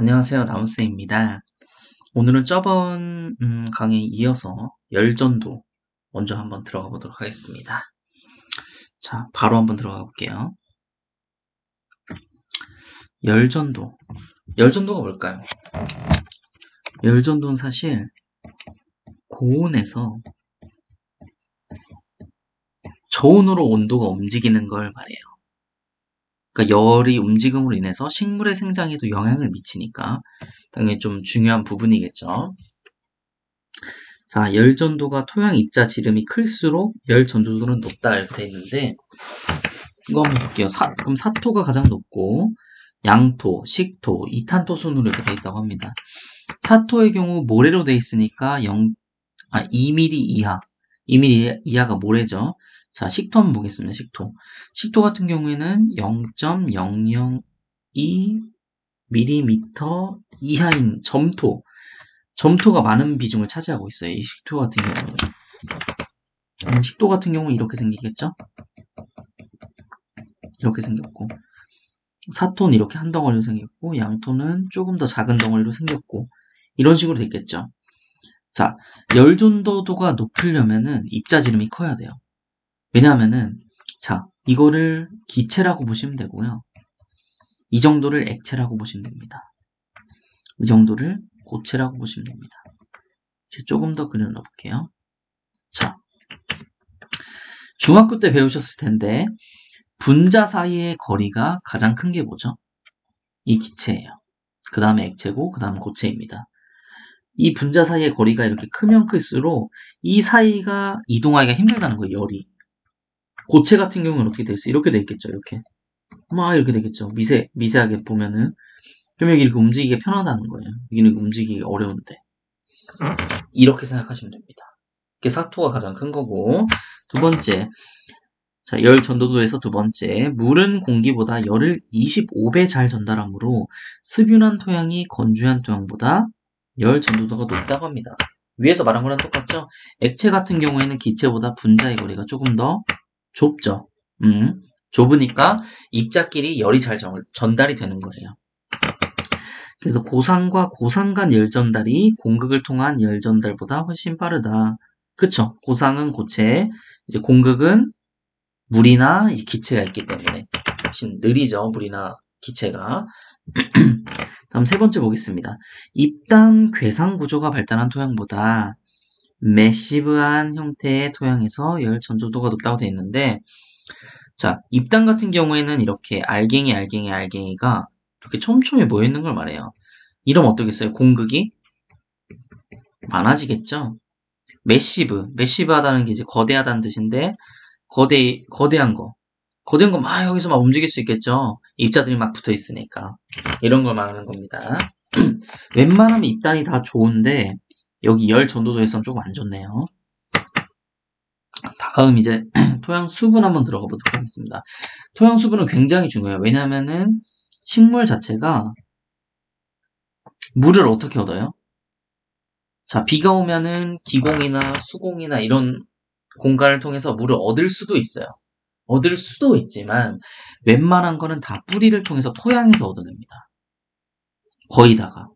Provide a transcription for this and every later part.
안녕하세요. 나무쌤입니다. 오늘은 저번 강의에 이어서 열전도 먼저 한번 들어가 보도록 하겠습니다. 자, 바로 한번 들어가 볼게요. 열전도. 열전도가 뭘까요? 열전도는 사실 고온에서 저온으로 온도가 움직이는 걸 말해요. 그러니까 열이 움직임으로 인해서 식물의 생장에도 영향을 미치니까 당연히 좀 중요한 부분이겠죠. 자, 열전도가 토양 입자 지름이 클수록 열전도도는 높다 이렇게 돼 있는데 이거 한번 볼게요. 그럼 사토가 가장 높고 양토, 식토, 이탄토 순으로 이렇게 돼 있다고 합니다. 사토의 경우 모래로 돼 있으니까 2mm 이하, 2mm 이하가 모래죠. 자, 식토 한번 보겠습니다. 식토. 식토 같은 경우에는 0.002mm 이하인 점토. 점토가 많은 비중을 차지하고 있어요. 이 식토 같은 경우는. 식토 같은 경우는 이렇게 생기겠죠? 이렇게 생겼고. 사토는 이렇게 한 덩어리로 생겼고, 양토는 조금 더 작은 덩어리로 생겼고, 이런 식으로 됐겠죠. 자, 열전도도가 높으려면은 입자지름이 커야 돼요. 왜냐하면은, 자, 이거를 기체라고 보시면 되고요. 이 정도를 액체라고 보시면 됩니다. 이 정도를 고체라고 보시면 됩니다. 이제 조금 더 그려놔 볼게요. 자, 중학교 때 배우셨을 텐데, 분자 사이의 거리가 가장 큰 게 뭐죠? 이 기체예요. 그 다음에 액체고, 그 다음 고체입니다. 이 분자 사이의 거리가 이렇게 크면 클수록 이 사이가 이동하기가 힘들다는 거예요, 열이. 고체 같은 경우는 어떻게 돼 있어요? 이렇게 돼 있겠죠, 이렇게. 막 이렇게 되겠죠. 미세하게 보면은. 그럼 여기 이렇게 움직이기가 편하다는 거예요. 여기는 움직이기 어려운데. 이렇게 생각하시면 됩니다. 이게 사토가 가장 큰 거고. 두 번째. 자, 열 전도도에서 두 번째. 물은 공기보다 열을 25배 잘 전달하므로 습윤한 토양이 건조한 토양보다 열 전도도가 높다고 합니다. 위에서 말한 거랑 똑같죠? 액체 같은 경우에는 기체보다 분자의 거리가 조금 더 좁죠. 좁으니까 입자끼리 열이 잘 전달이 되는 거예요. 그래서 고산과 고산 간 열 전달이 공극을 통한 열 전달보다 훨씬 빠르다. 그쵸? 고산은 고체, 이제 공극은 물이나 이제 기체가 있기 때문에 훨씬 느리죠. 물이나 기체가. 다음 세 번째 보겠습니다. 입단 괴상 구조가 발달한 토양보다 매시브한 형태의 토양에서 열 전도도가 높다고 되어 있는데, 자, 입단 같은 경우에는 이렇게 알갱이가 이렇게 촘촘히 모여 있는 걸 말해요. 이러면 어떠겠어요? 공극이 많아지겠죠? 매시브하다는 게 이제 거대하다는 뜻인데, 거대한 거 막 여기서 막 움직일 수 있겠죠? 입자들이 막 붙어 있으니까. 이런 걸 말하는 겁니다. 웬만하면 입단이 다 좋은데, 여기 열 전도도에서는 조금 안 좋네요. 다음 이제 토양 수분 한번 들어가 보도록 하겠습니다. 토양 수분은 굉장히 중요해요. 왜냐면은 식물 자체가 물을 어떻게 얻어요? 자, 비가 오면은 기공이나 수공이나 이런 공간을 통해서 물을 얻을 수도 있어요. 얻을 수도 있지만 웬만한 거는 다 뿌리를 통해서 토양에서 얻어냅니다. 거의 다가.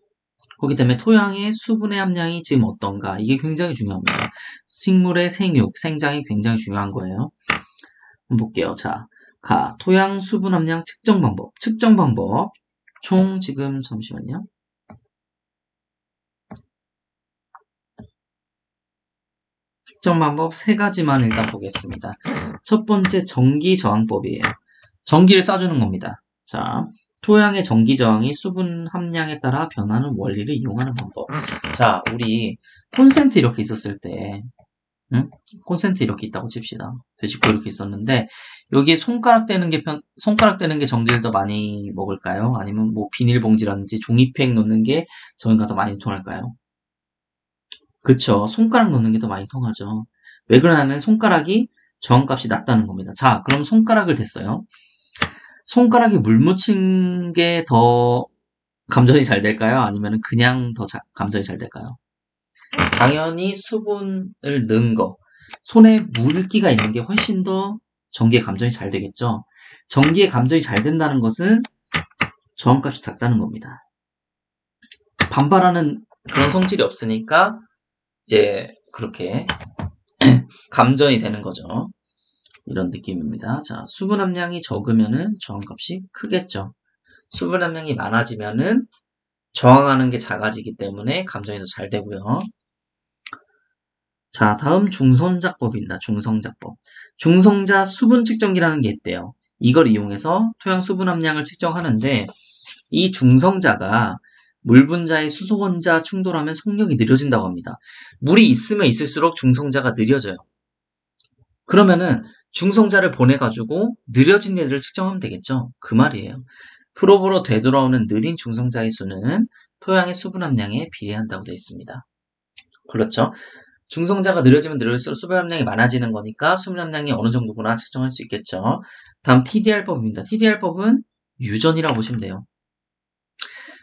그렇기 때문에 토양의 수분의 함량이 지금 어떤가 이게 굉장히 중요합니다. 식물의 생장이 굉장히 중요한 거예요. 한번 볼게요. 자, 토양 수분 함량 측정 방법. 총 지금 잠시만요. 측정 방법 세 가지만 일단 보겠습니다. 첫 번째 전기 저항법이에요. 전기를 쏴주는 겁니다. 자, 토양의 전기 저항이 수분 함량에 따라 변하는 원리를 이용하는 방법. 자, 우리 콘센트 이렇게 있었을 때, 콘센트 이렇게 있다고 칩시다. 돼지코 이렇게 있었는데 여기에 손가락 대는 게 전기를 더 많이 먹을까요? 아니면 뭐 비닐봉지라든지 종이팩 넣는 게 전기가 더 많이 통할까요? 그쵸. 손가락 넣는 게 더 많이 통하죠. 왜 그러냐면 손가락이 저항값이 낮다는 겁니다. 자, 그럼 손가락을 댔어요. 손가락에 물 묻힌 게 더 감전이 잘 될까요? 아니면 그냥 더 감전이 잘 될까요? 당연히 수분을 넣은 거, 손에 물기가 있는 게 훨씬 더 전기의 감전이 잘 되겠죠. 전기의 감전이 잘 된다는 것은 저항값이 작다는 겁니다. 반발하는 그런 성질이 없으니까 이제 그렇게 감전이 되는 거죠. 이런 느낌입니다. 자, 수분 함량이 적으면은 저항값이 크겠죠. 수분 함량이 많아지면은 저항하는 게 작아지기 때문에 감전이 더 잘 되고요. 자, 다음 중성자법입니다. 중성자법. 중성자 수분 측정기라는 게 있대요. 이걸 이용해서 토양 수분 함량을 측정하는데 이 중성자가 물 분자의 수소 원자 충돌하면 속력이 느려진다고 합니다. 물이 있으면 있을수록 중성자가 느려져요. 그러면은 중성자를 보내가지고 느려진 애들을 측정하면 되겠죠. 그 말이에요. 프로브로 되돌아오는 느린 중성자의 수는 토양의 수분 함량에 비례한다고 되어 있습니다. 그렇죠. 중성자가 느려지면 느릴수록 수분 함량이 많아지는 거니까 수분 함량이 어느 정도구나 측정할 수 있겠죠. 다음 TDR법입니다. TDR법은 유전이라고 보시면 돼요.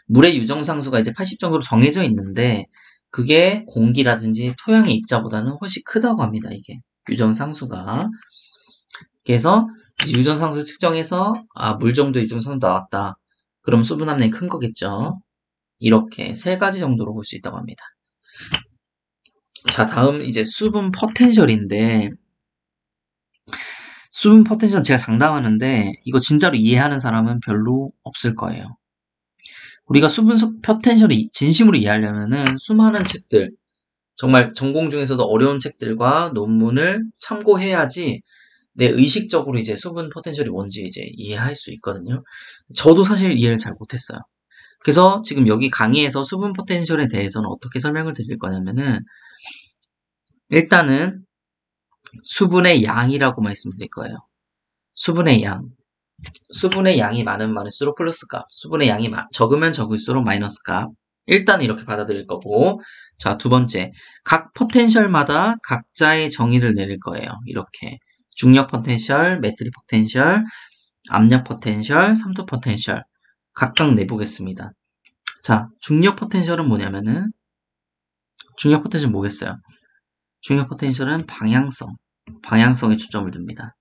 물의 유정상수가 이제 80 정도로 정해져 있는데 그게 공기라든지 토양의 입자보다는 훨씬 크다고 합니다. 이게 유전상수가. 그래서 유전상수를 측정해서 물 정도의 유전상수 나왔다. 그럼 수분 함량이 큰 거겠죠. 이렇게 세 가지 정도로 볼 수 있다고 합니다. 자, 다음 이제 수분 포텐셜인데 수분 포텐셜은 제가 장담하는데 이거 진짜로 이해하는 사람은 별로 없을 거예요. 우리가 수분 포텐셜을 진심으로 이해하려면은 수많은 책들, 정말 전공 중에서도 어려운 책들과 논문을 참고해야지 내 의식적으로 이제 수분 포텐셜이 뭔지 이제 이해할 수 있거든요. 저도 사실 이해를 잘 못했어요. 그래서 지금 여기 강의에서 수분 포텐셜에 대해서는 어떻게 설명을 드릴 거냐면은 일단은 수분의 양이라고 말씀드릴 거예요. 수분의 양. 수분의 양이 많으면 많을수록 플러스 값. 수분의 양이 적으면 적을수록 마이너스 값. 일단 이렇게 받아들일 거고. 자, 두 번째. 각 포텐셜마다 각자의 정의를 내릴 거예요. 이렇게. 중력 포텐셜, 매트릭 포텐셜, 압력 포텐셜, 삼투 포텐셜. 각각 내보겠습니다. 자, 중력 포텐셜은 뭐냐면은 중력 포텐셜은 뭐겠어요? 중력 포텐셜은 방향성에 초점을 둡니다.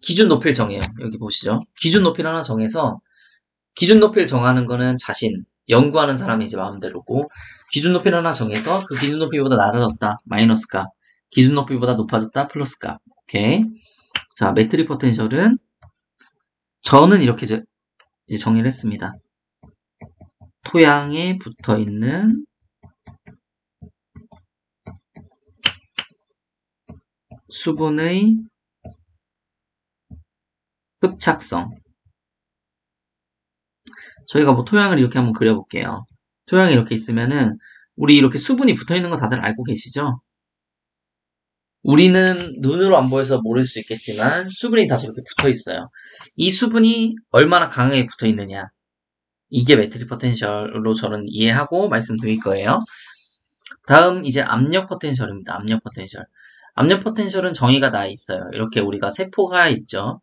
기준 높이를 정해요. 여기 보시죠. 기준 높이를 하나 정해서 기준 높이를 정하는 거는 자신, 연구하는 사람이 이제 마음대로고 기준 높이를 하나 정해서 그 기준 높이보다 낮아졌다. 마이너스 값. 기준 높이보다 높아졌다. 플러스 값. 오케이. 자, 매트릭 포텐셜은 저는 이렇게 이제 정리를 했습니다. 토양에 붙어 있는 수분의 흡착성. 저희가 뭐 토양을 이렇게 한번 그려볼게요. 토양이 이렇게 있으면은 우리 이렇게 수분이 붙어 있는 거 다들 알고 계시죠? 우리는 눈으로 안 보여서 모를 수 있겠지만 수분이 다 저렇게 붙어 있어요. 이 수분이 얼마나 강하게 붙어 있느냐. 이게 매트릭 포텐셜로 저는 이해하고 말씀드릴 거예요. 다음 이제 압력 포텐셜입니다. 압력 포텐셜. 압력 포텐셜은 정의가 나 있어요. 이렇게 우리가 세포가 있죠.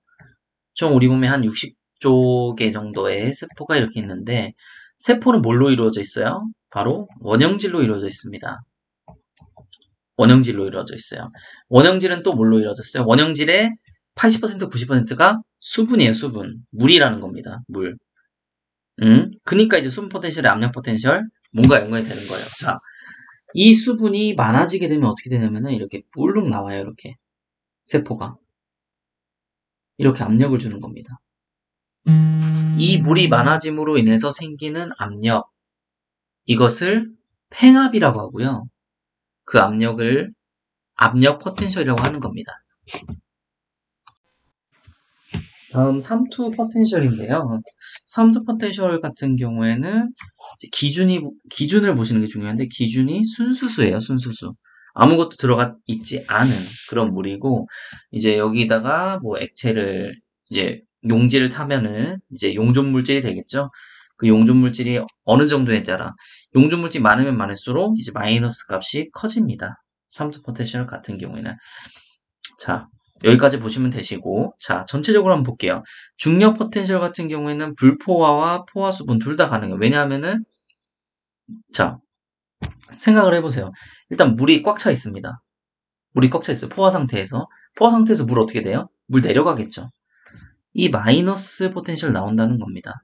총 우리 몸에 한 60조 개 정도의 세포가 이렇게 있는데 세포는 뭘로 이루어져 있어요? 바로 원형질로 이루어져 있습니다. 원형질로 이루어져 있어요. 원형질은 또 뭘로 이루어졌어요? 원형질의 80% 90%가 수분이에요. 수분. 물이라는 겁니다. 물. 그니까 이제 수분 포텐셜의 압력 포텐셜 뭔가 연관이 되는 거예요. 자, 이 수분이 많아지게 되면 어떻게 되냐면은 이렇게 볼록 나와요. 이렇게 세포가 이렇게 압력을 주는 겁니다. 이 물이 많아짐으로 인해서 생기는 압력, 이것을 팽압이라고 하고요. 그 압력을 압력 포텐셜이라고 하는 겁니다. 다음 삼투 포텐셜인데요. 삼투 포텐셜 같은 경우에는 기준을 보시는 게 중요한데 기준이 순수수예요. 순수수. 아무것도 들어가 있지 않은 그런 물이고 이제 여기다가 뭐 액체를 이제 용지를 타면은 이제 용존 물질이 되겠죠. 그 용존 물질이 어느 정도에 따라 용존 물질이 많으면 많을수록 이제 마이너스 값이 커집니다. 삼투 포텐셜 같은 경우에는 자 여기까지 보시면 되시고 자 전체적으로 한번 볼게요. 중력 포텐셜 같은 경우에는 불포화와 포화 수분 둘 다 가능해요. 왜냐하면은 자 생각을 해보세요. 일단 물이 꽉 차 있습니다. 물이 꽉 차 있어요. 포화 상태에서 물 어떻게 돼요? 물 내려가겠죠. 이 마이너스 포텐셜 나온다는 겁니다.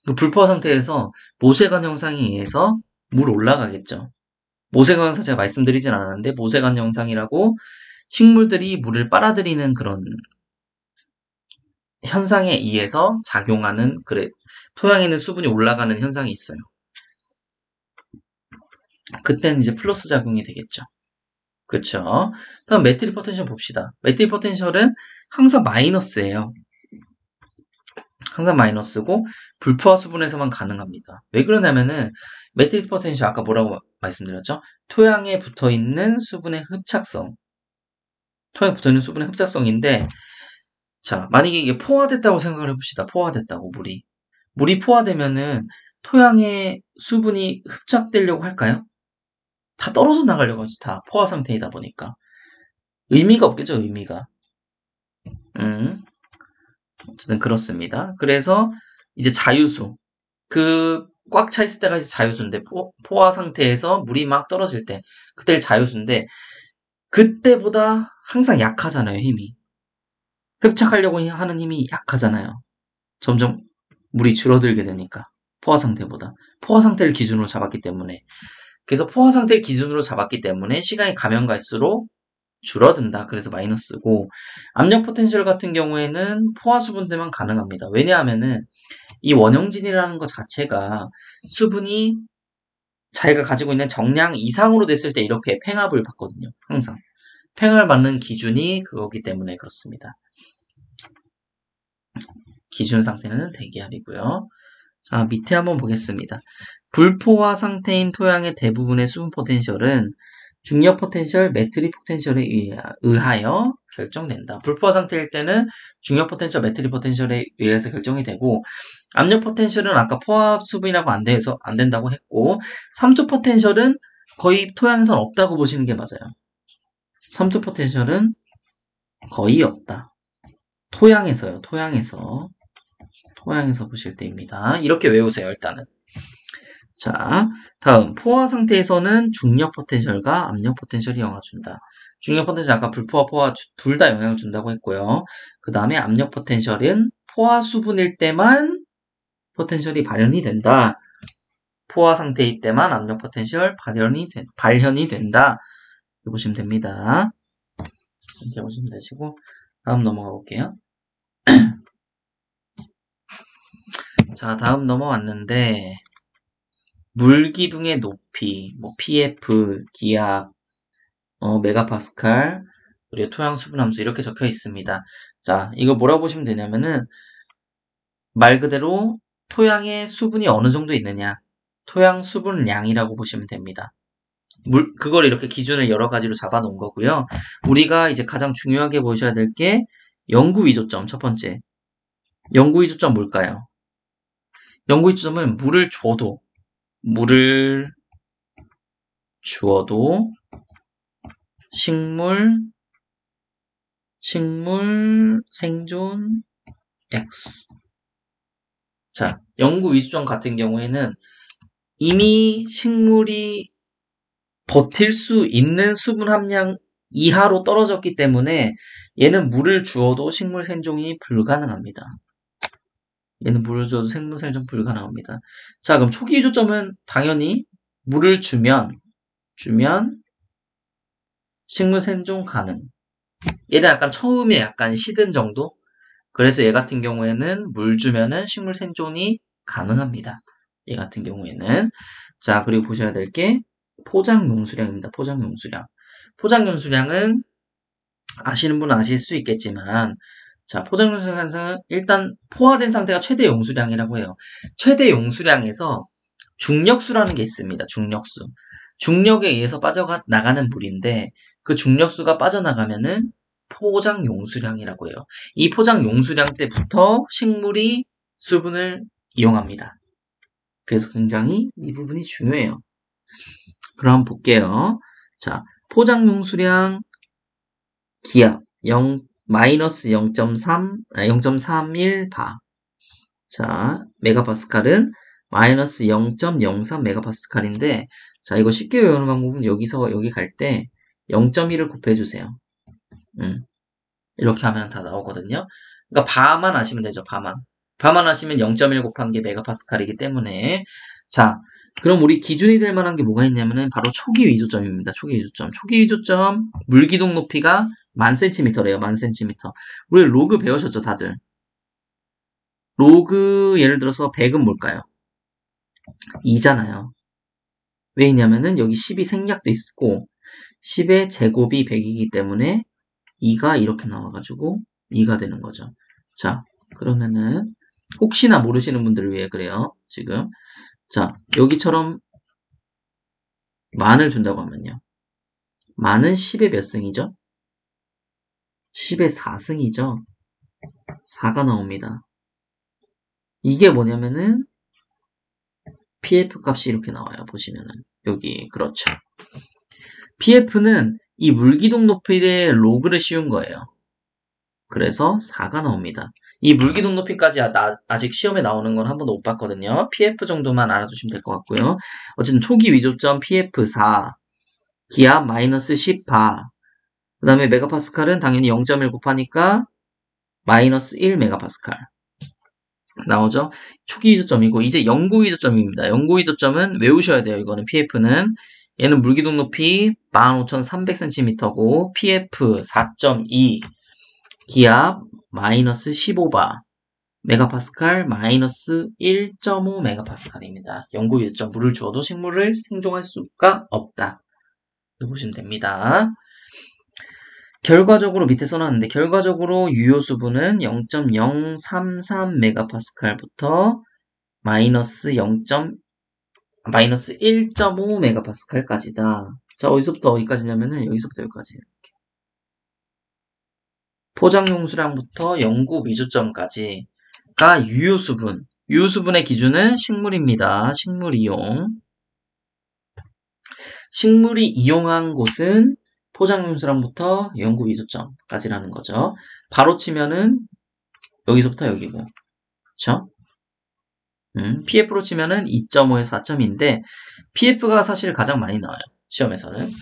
그 불포화 상태에서 모세관 현상에 의해서 물 올라가겠죠. 모세관 현상 제가 말씀드리진 않았는데 모세관 현상이라고 식물들이 물을 빨아들이는 그런 현상에 의해서 작용하는 토양에 있는 수분이 올라가는 현상이 있어요. 그때는 이제 플러스 작용이 되겠죠. 그쵸? 다음 매트릭 포텐셜 봅시다. 매트릭 포텐셜은 항상 마이너스예요. 항상 마이너스고 불포화 수분에서만 가능합니다. 왜 그러냐면은 매트릭 포텐셜 아까 뭐라고 말씀드렸죠? 토양에 붙어있는 수분의 흡착성. 토양에 붙어있는 수분의 흡착성인데 자, 만약에 이게 포화됐다고 생각을 해봅시다. 포화됐다고 물이. 물이 포화되면은 토양에 수분이 흡착되려고 할까요? 다 떨어져 나가려고 하지. 다 포화 상태이다 보니까. 의미가 없겠죠, 의미가. 어쨌든 그렇습니다. 그래서 이제 자유수. 꽉 차 있을 때가 이제 자유수인데, 포화 상태에서 물이 막 떨어질 때, 그때 자유수인데, 그때보다 항상 약하잖아요, 힘이. 흡착하려고 하는 힘이 약하잖아요. 점점 물이 줄어들게 되니까. 포화 상태보다. 포화 상태를 기준으로 잡았기 때문에. 그래서 포화 상태를 기준으로 잡았기 때문에 시간이 가면 갈수록 줄어든다. 그래서 마이너스고 압력 포텐셜 같은 경우에는 포화 수분들만 가능합니다. 왜냐하면은 이 원형진이라는 것 자체가 수분이 자기가 가지고 있는 정량 이상으로 됐을 때 이렇게 팽합을 받거든요. 항상. 팽합을 받는 기준이 그거기 때문에 그렇습니다. 기준 상태는 대기압이고요. 자, 밑에 한번 보겠습니다. 불포화 상태인 토양의 대부분의 수분 포텐셜은 중력 포텐셜, 매트릭 포텐셜에 의하여 결정된다. 불포화 상태일 때는 중력 포텐셜, 매트릭 포텐셜에 의해서 결정이 되고 압력 포텐셜은 아까 포화 수분이라고 안 된다고 했고 삼투 포텐셜은 거의 토양에선 없다고 보시는 게 맞아요. 삼투 포텐셜은 거의 없다. 토양에서요. 토양에서 보실 때입니다. 이렇게 외우세요. 일단은. 자, 다음 포화 상태에서는 중력 포텐셜과 압력 포텐셜이 영향을 준다. 중력 포텐셜 아까 불포화, 포화 둘 다 영향을 준다고 했고요. 그 다음에 압력 포텐셜은 포화 수분일 때만 포텐셜이 발현이 된다. 포화 상태일 때만 압력 포텐셜 발현이 된다. 이렇게 보시면 됩니다. 이렇게 보시면 되시고 다음 넘어가 볼게요. 자, 다음 넘어왔는데 물기둥의 높이, PF, 기압, 메가파스칼, 그리고 토양 수분 함수 이렇게 적혀 있습니다. 자, 이거 뭐라고 보시면 되냐면은 말 그대로 토양에 수분이 어느 정도 있느냐, 토양 수분량이라고 보시면 됩니다. 그걸 이렇게 기준을 여러 가지로 잡아 놓은 거고요. 우리가 이제 가장 중요하게 보셔야 될 게 연구 위조점 첫 번째. 연구 위조점 뭘까요? 연구 위조점은 물을 주어도 식물 생존 X. 자, 연구 위조점 같은 경우에는 이미 식물이 버틸 수 있는 수분 함량 이하로 떨어졌기 때문에 얘는 물을 주어도 식물 생존이 불가능합니다. 얘는 물을 줘도 생물 생존 불가능합니다. 자, 그럼 초기 위조점은 당연히 물을 주면 식물 생존 가능. 얘는 약간 처음에 약간 시든 정도? 그래서 얘 같은 경우에는 물 주면은 식물 생존이 가능합니다. 얘 같은 경우에는. 자, 그리고 보셔야 될 게 포장 용수량입니다. 포장 용수량. 포장 용수량은 아시는 분은 아실 수 있겠지만, 자, 포장 용수량은 일단 포화된 상태가 최대 용수량이라고 해요. 최대 용수량에서 중력수라는 게 있습니다. 중력수. 중력에 의해서 빠져나가는 물인데, 그 중력수가 빠져나가면은 포장 용수량이라고 해요. 이 포장 용수량 때부터 식물이 수분을 이용합니다. 그래서 굉장히 이 부분이 중요해요. 그럼 한번 볼게요. 자, 포장 용수량 기압 마이너스 0.31 바. 자, 메가파스칼은 마이너스 0.03 메가파스칼인데, 자, 이거 쉽게 외우는 방법은 여기서 여기 갈 때 0.1을 곱해주세요. 이렇게 하면 다 나오거든요. 그러니까 바만 아시면 되죠, 바만. 감안하시면 0.1 곱한 게 메가파스칼이기 때문에. 자, 그럼 우리 기준이 될 만한 게 뭐가 있냐면은 바로 초기 위조점입니다. 초기 위조점. 초기 위조점 물기둥 높이가 1000cm래요. 1000cm. 우리 로그 배우셨죠, 다들? 로그 예를 들어서 100은 뭘까요? 2잖아요. 왜 있냐면은 여기 10이 생략돼 있고 10의 제곱이 100이기 때문에 2가 이렇게 나와가지고 2가 되는 거죠. 자, 그러면은 혹시나 모르시는 분들을 위해 그래요. 지금 자, 여기처럼 만을 준다고 하면요. 만은 10의 몇 승이죠? 10의 4승이죠. 4가 나옵니다. 이게 뭐냐면은 PF 값이 이렇게 나와요. 보시면은 여기 그렇죠. PF는 이 물기둥 높이의 로그를 씌운 거예요. 그래서 4가 나옵니다. 이 물기둥 높이까지 아직 시험에 나오는 건 한 번도 못 봤거든요. PF 정도만 알아두시면 될 것 같고요. 어쨌든 초기 위조점 PF4, 기압 마이너스 10바, 그 다음에 메가파스칼은 당연히 0.1 곱하니까 마이너스 1 메가파스칼 나오죠. 초기 위조점이고 이제 영구 위조점입니다. 영구 위조점은 외우셔야 돼요. 이거는 PF는 얘는 물기둥 높이 15,300cm고 PF 4.2 기압 마이너스 15바 메가파스칼 마이너스 1.5 메가파스칼입니다. 영구 위조점 물을 주어도 식물을 생존할 수가 없다. 보시면 됩니다. 결과적으로 밑에 써놨는데 결과적으로 유효수분은 0.033 메가파스칼부터 마이너스 1.5 메가파스칼까지다. 자, 어디서부터 어디까지냐면은 여기서부터 여기까지 이렇게. 포장용 수량부터 영구 미주점까지가 유효수분. 유효수분의 기준은 식물입니다. 식물 이용. 식물이 이용한 곳은 포장용 수량부터 영구 미주점까지라는 거죠. 바로 치면은 여기서부터 여기고. 그쵸? PF로 치면은 2.5에서 4점인데 PF가 사실 가장 많이 나와요. 시험에서는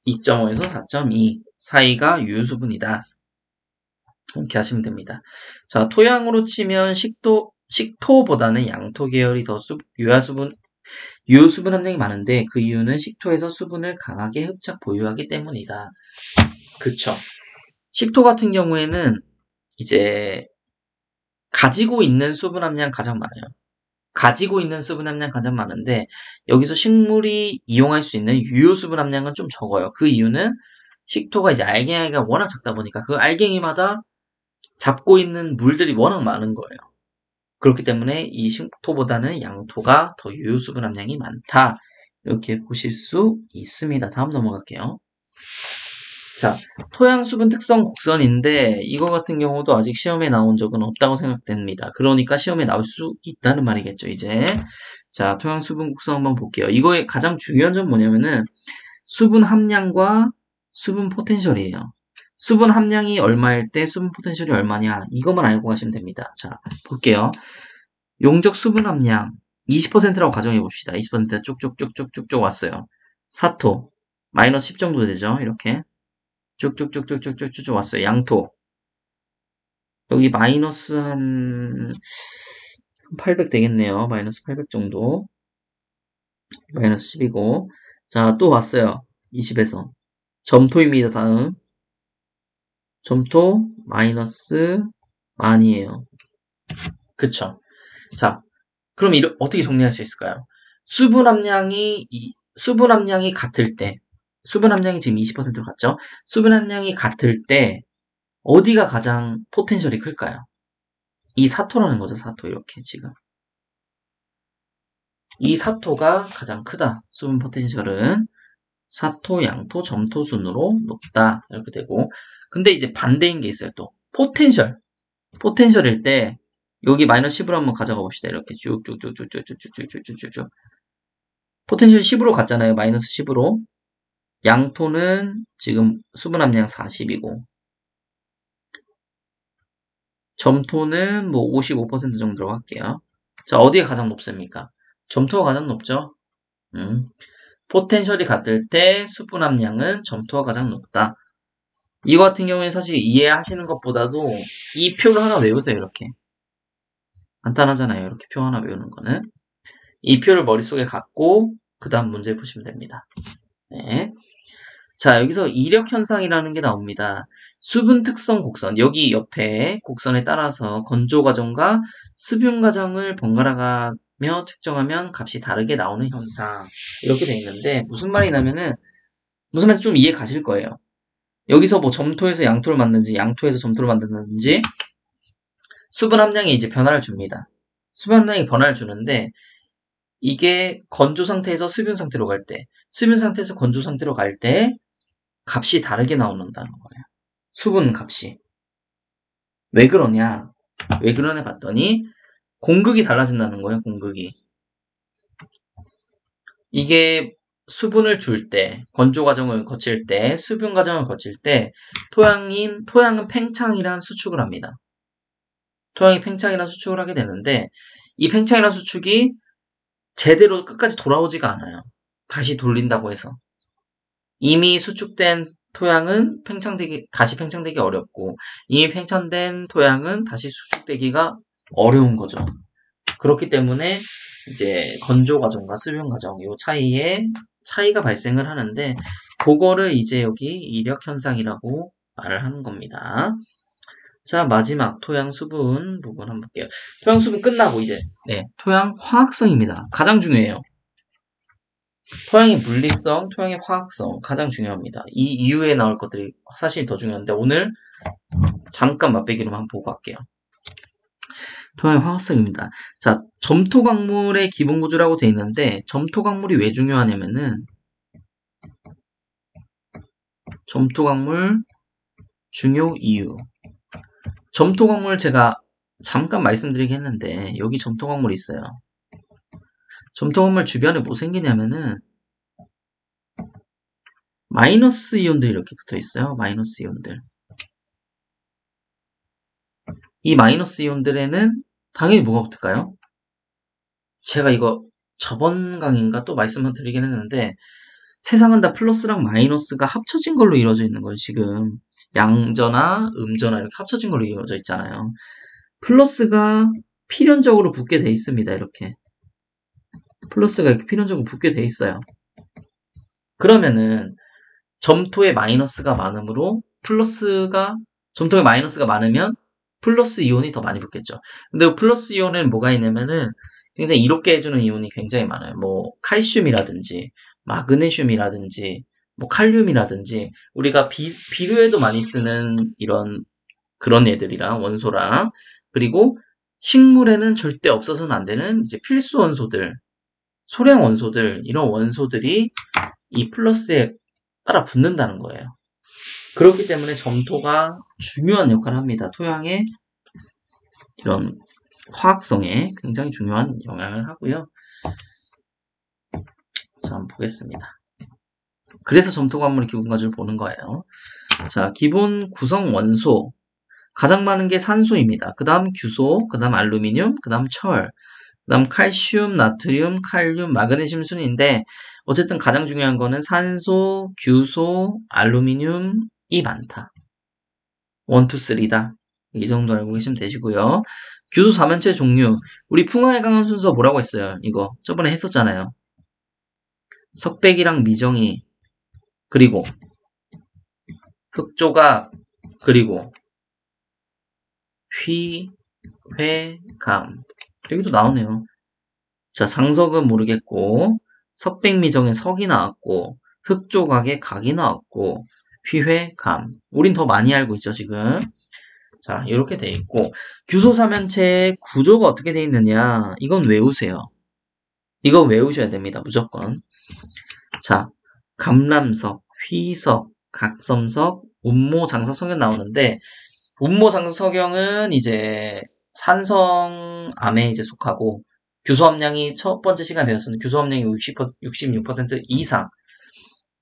2.5에서 4.2 사이가 유효수분이다. 이렇게 하시면 됩니다. 자, 토양으로 치면 식토보다는 양토 계열이 더 유효수분 함량이 많은데 그 이유는 식토에서 수분을 강하게 흡착 보유하기 때문이다. 그쵸? 식토 같은 경우에는 이제 가지고 있는 수분 함량 가장 많아요. 가지고 있는 수분 함량 가장 많은데 여기서 식물이 이용할 수 있는 유효 수분 함량은 좀 적어요. 그 이유는 식토가 이제 알갱이가 워낙 작다 보니까 그 알갱이마다 잡고 있는 물들이 워낙 많은 거예요. 그렇기 때문에 이 식토보다는 양토가 더 유효 수분 함량이 많다. 이렇게 보실 수 있습니다. 다음 넘어갈게요. 자, 토양 수분 특성 곡선인데 이거 같은 경우도 아직 시험에 나온 적은 없다고 생각됩니다. 그러니까 시험에 나올 수 있다는 말이겠죠, 이제. 자, 토양 수분 곡선 한번 볼게요. 이거의 가장 중요한 점 뭐냐면은 수분 함량과 수분 포텐셜이에요. 수분 함량이 얼마일 때 수분 포텐셜이 얼마냐 이것만 알고 가시면 됩니다. 자, 볼게요. 용적 수분 함량 20%라고 가정해 봅시다. 20% 쭉쭉쭉쭉쭉 왔어요. 사토 마이너스 10 정도 되죠. 이렇게 쭉쭉쭉쭉쭉쭉 왔어요. 양토. 여기 마이너스 한 800 되겠네요. 마이너스 800 정도. 마이너스 10이고. 자, 또 왔어요. 20에서. 점토입니다. 다음. 점토 마이너스 만이에요. 그쵸. 자, 그럼 어떻게 정리할 수 있을까요? 수분 함량이 같을 때, 수분 함량이 지금 20%로 갔죠? 수분 함량이 같을 때, 어디가 가장 포텐셜이 클까요? 이 사토라는 거죠, 사토. 이렇게 지금. 이 사토가 가장 크다. 수분 포텐셜은 사토, 양토, 점토 순으로 높다. 이렇게 되고. 근데 이제 반대인 게 있어요, 또. 포텐셜일 때, 여기 마이너스 10으로 한번 가져가 봅시다. 이렇게 쭉쭉쭉쭉쭉쭉쭉쭉쭉쭉. 포텐셜 10으로 갔잖아요. 마이너스 10으로. 양토는 지금 수분 함량 40이고, 점토는 뭐 55% 정도로 할게요. 자, 어디가 가장 높습니까? 점토가 가장 높죠? 포텐셜이 같을 때 수분 함량은 점토가 가장 높다. 이거 같은 경우에 사실 이해하시는 것보다도 이 표를 하나 외우세요, 이렇게. 간단하잖아요. 이렇게 표 하나 외우는 거는. 이 표를 머릿속에 갖고 그 다음 문제 푸시면 됩니다. 네. 자, 여기서 이력 현상이라는 게 나옵니다. 수분 특성 곡선, 여기 옆에 곡선에 따라서 건조 과정과 습윤 과정을 번갈아가며 측정하면 값이 다르게 나오는 현상. 이렇게 돼 있는데 무슨 말이냐면은 무슨 말인지 좀 이해 가실 거예요. 여기서 뭐 점토에서 양토를 만드는지 양토에서 점토를 만드는지 수분 함량이 이제 변화를 줍니다. 수분 함량이 변화를 주는데 이게 건조 상태에서 습윤 상태로 갈 때, 습윤 상태에서 건조 상태로 갈 때 값이 다르게 나온다는 거예요. 수분 값이. 왜 그러냐? 왜 그러냐 봤더니 공극이 달라진다는 거예요. 공극이. 이게 수분을 줄 때, 건조 과정을 거칠 때, 습윤 과정을 거칠 때 토양은 팽창이란 수축을 합니다. 토양이 팽창이란 수축을 하게 되는데 이 팽창이란 수축이 제대로 끝까지 돌아오지가 않아요. 다시 돌린다고 해서. 이미 수축된 토양은 다시 팽창되기 어렵고 이미 팽창된 토양은 다시 수축되기가 어려운 거죠. 그렇기 때문에 이제 건조 과정과 습윤 과정 이 차이가 발생을 하는데 그거를 이제 여기 이력 현상이라고 말을 하는 겁니다. 자, 마지막 토양 수분 부분 한번 볼게요. 토양 수분 끝나고 이제 토양 화학성입니다. 가장 중요해요. 토양의 물리성, 토양의 화학성 가장 중요합니다. 이 이후에 나올 것들이 사실 더 중요한데 오늘 잠깐 맛배기로만 한번 보고 갈게요. 토양의 화학성입니다. 자, 점토광물의 기본 구조라고 되어 있는데 점토광물이 왜 중요하냐면은 점토광물 중요 이유. 점토광물 제가 잠깐 말씀드리긴 했는데 여기 점토광물이 있어요. 점토광물 주변에 뭐 생기냐면은 마이너스 이온들이 이렇게 붙어 있어요. 마이너스 이온들. 이 마이너스 이온들에는 당연히 뭐가 붙을까요? 제가 이거 저번 강의인가 또 말씀을 드리긴 했는데 세상은 다 플러스랑 마이너스가 합쳐진 걸로 이루어져 있는 거예요. 지금 양전화, 음전화 이렇게 합쳐진 걸로 이루어져 있잖아요. 플러스가 필연적으로 붙게 돼 있습니다. 이렇게 플러스가 이렇게 필연적으로 붙게 돼 있어요. 그러면은 점토에 마이너스가 많으므로 점토에 마이너스가 많으면 플러스 이온이 더 많이 붙겠죠. 근데 플러스 이온에는 뭐가 있냐면은 굉장히 이롭게 해주는 이온이 굉장히 많아요. 뭐 칼슘이라든지 마그네슘이라든지 뭐 칼륨이라든지 우리가 비료에도 많이 쓰는 그런 애들이랑 원소랑 그리고 식물에는 절대 없어서는 안 되는 이제 필수 원소들, 소량 원소들 이런 원소들이 이 플러스에 따라 붙는다는 거예요. 그렇기 때문에 점토가 중요한 역할을 합니다. 토양의 이런 화학성에 굉장히 중요한 영향을 하고요. 자, 한번 보겠습니다. 그래서 점토광물의 기본 가주를 보는 거예요. 자, 기본 구성 원소. 가장 많은 게 산소입니다. 그 다음 규소, 그 다음 알루미늄, 그 다음 철, 그 다음 칼슘, 나트륨, 칼륨, 마그네슘 순인데 어쨌든 가장 중요한 거는 산소, 규소, 알루미늄이 많다. 1, 2, 3다. 이 정도 알고 계시면 되시고요. 규소 사면체 종류. 우리 풍화에 강한 순서 뭐라고 했어요? 이거 저번에 했었잖아요. 석백이랑 미정이 그리고 흑조각 그리고 휘회감 여기도 나오네요. 자, 상석은 모르겠고 석백미정에 석이 나왔고 흑조각에 각이 나왔고 휘회감 우린 더 많이 알고 있죠 지금. 자, 이렇게 돼 있고 규소사면체의 구조가 어떻게 돼 있느냐 이건 외우세요. 이거 외우셔야 됩니다. 무조건. 자, 감람석, 휘석, 각섬석, 운모장석성형 나오는데 운모장석성형은 이제 산성암에 이제 속하고 규소 함량이 첫 번째 시간에 배웠었는데 규소 함량이 66% 이상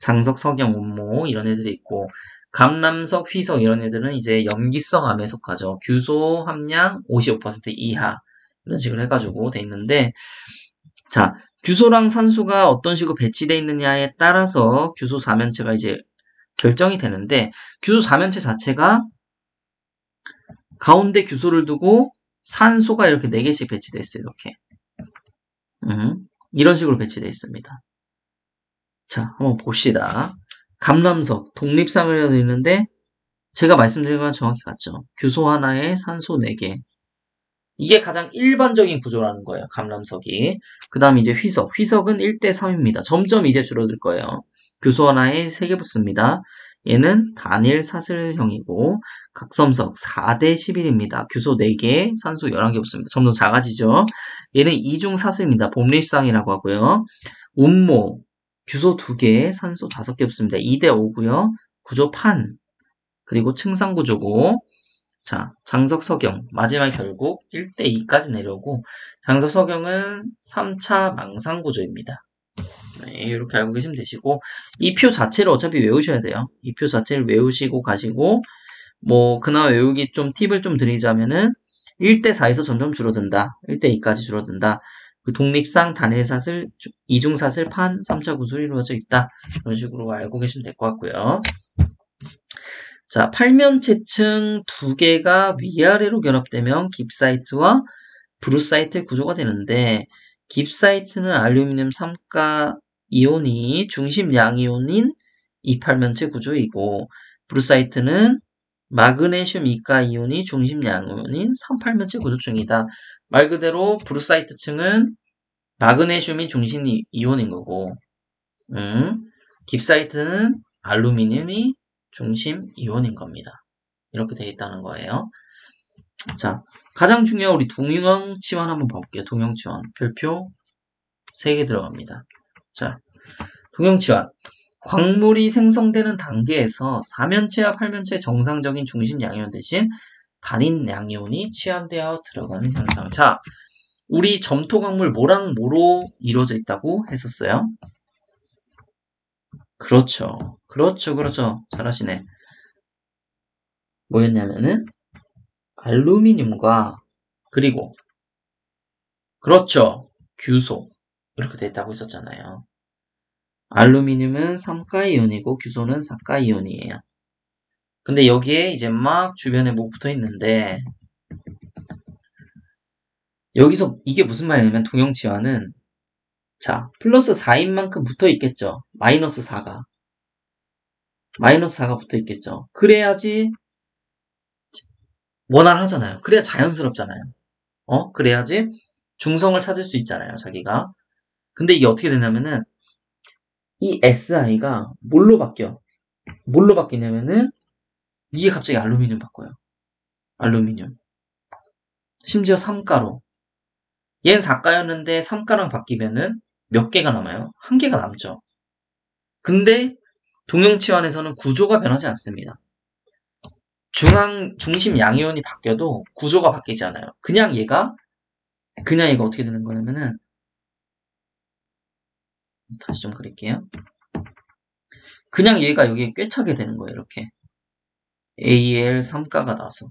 장석석형, 운모 이런 애들이 있고 감람석, 휘석 이런 애들은 이제 염기성암에 속하죠. 규소 함량 55% 이하 이런 식으로 해가지고 돼 있는데 자, 규소랑 산소가 어떤 식으로 배치되어 있느냐에 따라서 규소 사면체가 이제 결정이 되는데 규소 사면체 자체가 가운데 규소를 두고 산소가 이렇게 4개씩 배치되어 있어요. 이렇게. 이런 식으로 배치되어 있습니다. 자, 한번 봅시다. 감람석, 독립상이라도 있는데 제가 말씀드린 건 정확히 같죠. 규소 하나에 산소 4개. 이게 가장 일반적인 구조라는 거예요. 감람석이. 그 다음 이제 휘석. 휘석은 1대3입니다. 점점 이제 줄어들 거예요. 규소 하나에 3개 붙습니다. 얘는 단일 사슬형이고 각섬석 4대11입니다. 규소 4개, 산소 11개 붙습니다. 점점 작아지죠. 얘는 이중 사슬입니다. 봄립상이라고 하고요. 운모, 규소 2개, 산소 5개 붙습니다. 2대5고요. 구조 판, 그리고 층상구조고 자, 장석석영 마지막 결국 1대2까지 내려오고 장석석영은 3차 망상구조입니다. 네, 이렇게 알고 계시면 되시고 이 표 자체를 어차피 외우셔야 돼요. 이 표 자체를 외우시고 가시고 뭐 그나마 외우기 좀 팁을 좀 드리자면은 1대4에서 점점 줄어든다. 1대2까지 줄어든다. 그 독립상 단일사슬, 이중사슬, 판, 3차 구조로 이루어져 있다. 이런 식으로 알고 계시면 될 것 같고요. 자, 팔면체층 2개가 위아래로 결합되면 깁사이트와 브루사이트 구조가 되는데 깁사이트는 알루미늄 3가 이온이 중심 양이온인 2팔면체 구조이고 브루사이트는 마그네슘 2가 이온이 중심 양이온인 3팔면체 구조층이다. 말 그대로 브루사이트층은 마그네슘이 중심 이온인 거고 깁사이트는 알루미늄이 중심 이온인 겁니다. 이렇게 되어 있다는 거예요. 자, 가장 중요한 우리 동형치환 한번 봐볼게요. 동형치환. 별표 3개 들어갑니다. 자, 동형치환. 광물이 생성되는 단계에서 4면체와 8면체의 정상적인 중심 양이온 대신 단인 양이온이 치환되어 들어가는 현상. 자, 우리 점토 광물 뭐랑 뭐로 이루어져 있다고 했었어요? 그렇죠. 그렇죠. 잘하시네. 뭐였냐면은 알루미늄과 그리고 그렇죠. 규소 이렇게 됐다고 했었잖아요. 알루미늄은 3가이온이고 규소는 4가이온이에요. 근데 여기에 이제 막 주변에 뭐 붙어 있는데 여기서 이게 무슨 말이냐면 동형치환은 자 플러스 4인 만큼 붙어 있겠죠. 마이너스 4가 붙어 있겠죠. 그래야지 원활하잖아요. 그래야 자연스럽잖아요. 그래야지 중성을 찾을 수 있잖아요, 자기가. 근데 이게 어떻게 되냐면은, 이 SI가 뭘로 바뀌냐면은, 이게 갑자기 알루미늄 바꿔요. 알루미늄. 심지어 3가로. 얘는 4가였는데 3가랑 바뀌면은 몇 개가 남아요? 1개가 남죠. 근데 동형치환에서는 구조가 변하지 않습니다. 중심 양이온이 바뀌어도 구조가 바뀌지 않아요. 그냥 얘가 어떻게 되는 거냐면은 다시 좀 그릴게요. 그냥 얘가 여기에 꿰차게 되는 거예요. 이렇게 AL 3가가 나와서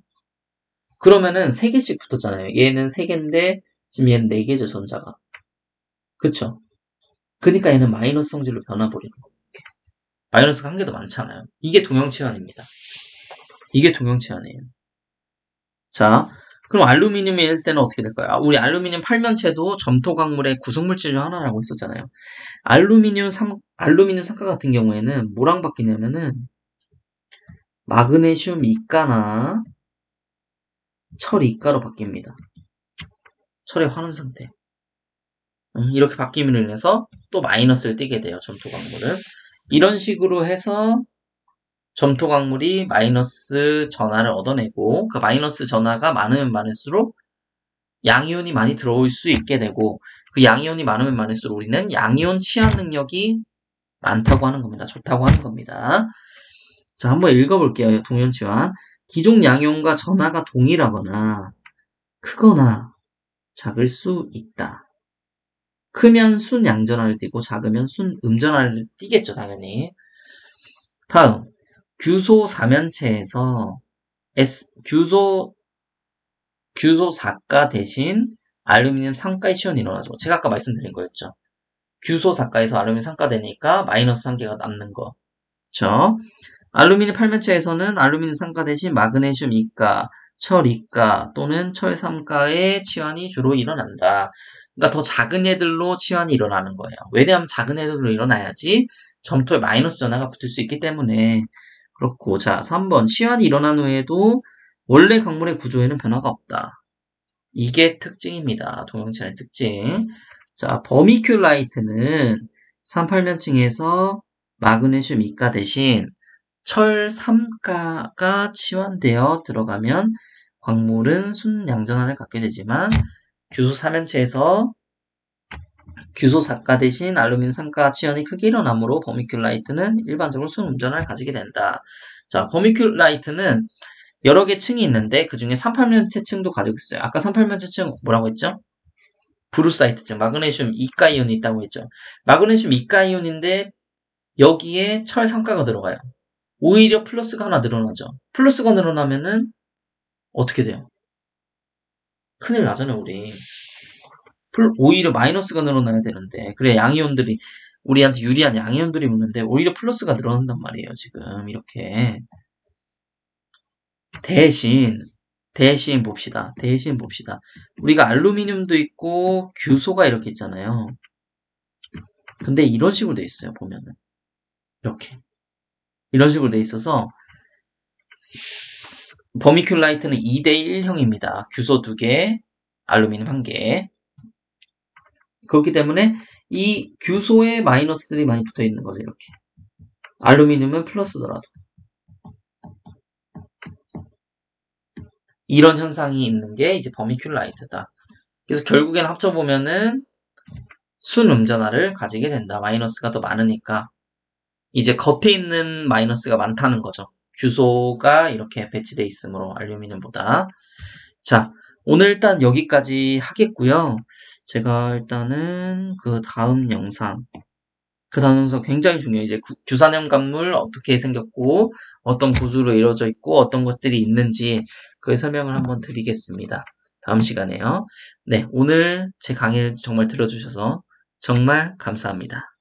그러면은 3개씩 붙었잖아요. 얘는 3개인데 지금 얘는 4개죠. 전자가. 그쵸? 그러니까 얘는 마이너스 성질로 변화버리는 거예요. 마이너스가 1개도 많잖아요. 이게 동형치환입니다. 이게 동형치환이에요. 자, 그럼 알루미늄일 때는 어떻게 될까요? 우리 알루미늄 팔면체도 점토 광물의 구성물질 중 하나라고 했었잖아요. 알루미늄 3가 같은 경우에는 뭐랑 바뀌냐면은 마그네슘 2가나 철 2가로 바뀝니다. 철의 환원 상태. 이렇게 바뀜으로 인해서 또 마이너스를 띠게 돼요. 점토 광물은. 이런 식으로 해서 점토 광물이 마이너스 전하를 얻어내고 그 마이너스 전하가 많으면 많을수록 양이온이 많이 들어올 수 있게 되고 그 양이온이 많으면 많을수록 우리는 양이온 치환 능력이 많다고 하는 겁니다. 좋다고 하는 겁니다. 자, 한번 읽어볼게요. 동형치환. 기존 양이온과 전하가 동일하거나 크거나 작을 수 있다. 크면 순양전하를 띠고 작으면 순음전하를 띠겠죠. 당연히. 다음 규소 4면체에서 규소 4가 대신 알루미늄 3가의 치환이 일어나죠. 제가 아까 말씀드린 거였죠. 규소 4가에서 알루미늄 3가 되니까 마이너스 1개가 남는 거. 그쵸? 알루미늄 8면체에서는 알루미늄 3가 대신 마그네슘 2가, 철2가 또는 철3가의 치환이 주로 일어난다. 그러니까 더 작은 애들로 치환이 일어나는 거예요. 왜냐하면 작은 애들로 일어나야지 점토에 마이너스 전하가 붙을 수 있기 때문에. 그렇고, 자, 3번. 치환이 일어난 후에도 원래 광물의 구조에는 변화가 없다. 이게 특징입니다. 동형체의 특징. 자, 버미큘라이트는 38면층에서 마그네슘 2가 대신 철 3가가 치환되어 들어가면 광물은 순양전환을 갖게 되지만 규소 4면체에서 규소 4가 대신 알루미늄 3가 치환이 크게 일어나므로 버미큘라이트는 일반적으로 순음전환을 가지게 된다. 자, 버미큘라이트는 여러 개 층이 있는데 그 중에 38면체 층도 가지고 있어요. 아까 38면체 층 뭐라고 했죠? 브루사이트층, 마그네슘 2가 이온이 있다고 했죠. 마그네슘 2가 이온인데 여기에 철 3가가 들어가요. 오히려 플러스가 하나 늘어나죠. 플러스가 늘어나면은 어떻게 돼요? 큰일 나잖아요, 우리. 오히려 마이너스가 늘어나야 되는데, 그래, 양이온들이, 우리한테 유리한 양이온들이 묻는데, 오히려 플러스가 늘어난단 말이에요, 지금. 이렇게. 대신 봅시다. 우리가 알루미늄도 있고, 규소가 이렇게 있잖아요. 근데 이런 식으로 돼 있어요, 보면은. 이렇게. 이런 식으로 돼 있어서, 버미큘라이트는 2대1형입니다. 규소 2개, 알루미늄 1개. 그렇기 때문에 이 규소에 마이너스들이 많이 붙어 있는 거죠, 이렇게. 알루미늄은 플러스더라도. 이런 현상이 있는 게 이제 버미큘라이트다. 그래서 결국엔 합쳐보면은 순음전하를 가지게 된다. 마이너스가 더 많으니까. 이제 겉에 있는 마이너스가 많다는 거죠. 규소가 이렇게 배치되어 있으므로 알루미늄보다. 자, 오늘 일단 여기까지 하겠고요. 제가 일단은 그 다음 영상 굉장히 중요해요. 이제 규산염 광물 어떻게 생겼고 어떤 구조로 이루어져 있고 어떤 것들이 있는지 그의 설명을 한번 드리겠습니다. 다음 시간에요. 네, 오늘 제 강의를 정말 들어주셔서 정말 감사합니다.